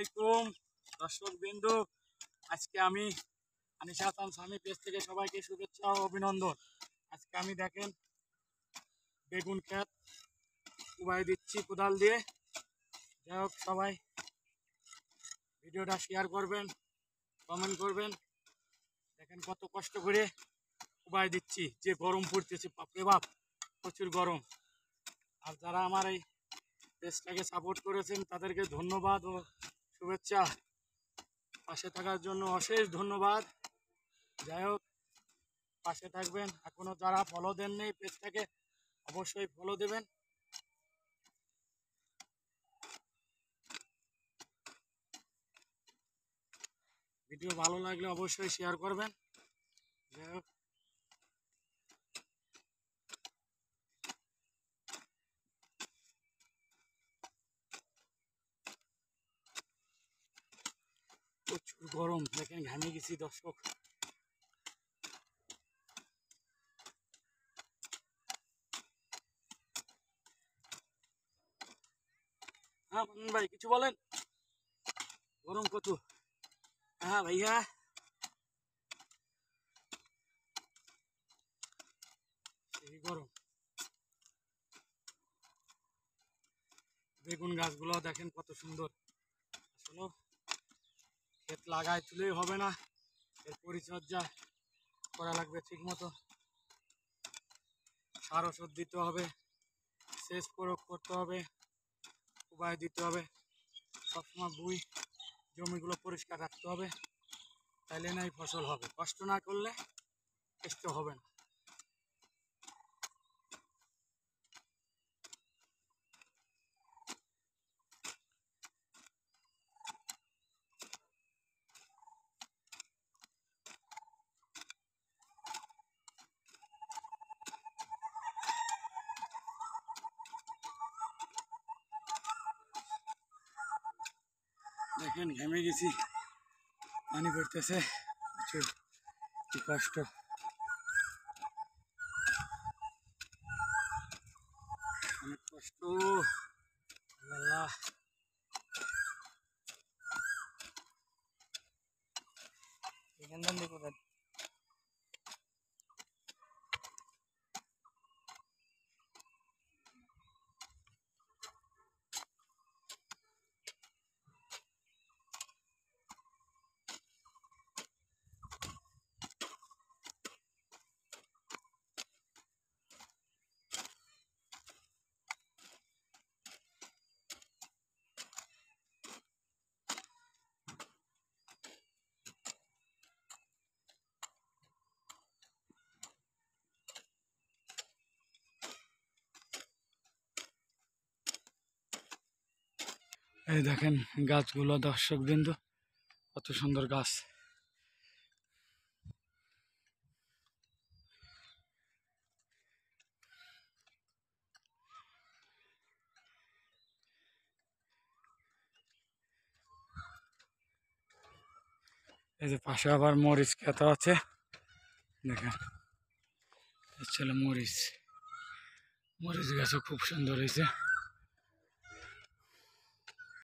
আলাইকুম দর্শক বিন্দু। আজকে আমি আনিশা হাসান স্বামী পেজ থেকে সবাইকে শুভেচ্ছা ও অভিনন্দন। আজকে আমি দেখেন বেগুন ক্ষেত উবাই দিচ্ছি কোদাল দিয়ে। যাই হোক, সবাই ভিডিওটা শেয়ার করবেন, কমেন্ট করবেন। দেখেন কত কষ্ট করে উবাই দিচ্ছি, যে গরম পড়তেছে, বাপরে বাপ প্রচুর গরম। আর যারা আমার এই পেজটাকে সাপোর্ট করেছেন তাদেরকে ধন্যবাদ ও শুভেচ্ছা। পাশে থাকার জন্য অশেষ ধন্যবাদ। যাই হোক, পাশে থাকবেন। এখনও যারা ফলো দেননি পেজটাকে অবশ্যই ফলো দেবেন। ভিডিও ভালো লাগলে অবশ্যই শেয়ার করবেন। যাই হোক, প্রচুর গরম, দেখেন ঘামে গেছি দর্শক। হ্যাঁ ভাই, কিছু বলেন। গরম কত? হ্যাঁ ভাইয়া, সেই গরম। বেগুন গাছগুলো দেখেন কত সুন্দর। আসলে ক্ষেত লাগায় তুলেই হবে না, এর পরিচর্যা করা লাগবে ঠিক মতো। সার ওষুধ দিতে হবে, সেচ প্রয়োগ করতে হবে, উপায় দিতে হবে। সবসময় জমিগুলো পরিষ্কার রাখতে হবে, তাইলে নাই ফসল হবে। কষ্ট না করলে কষ্ট হবে না। দেখেন ঘেমে গেছি, পানি পড়তেছে প্রচুর, কি কষ্ট। অনেক কষ্ট আল্লাহ। এখানটান দেখো, এই দেখেন গাছগুলো দর্শক বিন্দু, কত সুন্দর গাছ। এই যে পাশে আবার মরিচ ক্ষেত আছে, দেখেন ছিল মরিচ। মরিচ গাছও খুব সুন্দর হয়েছে।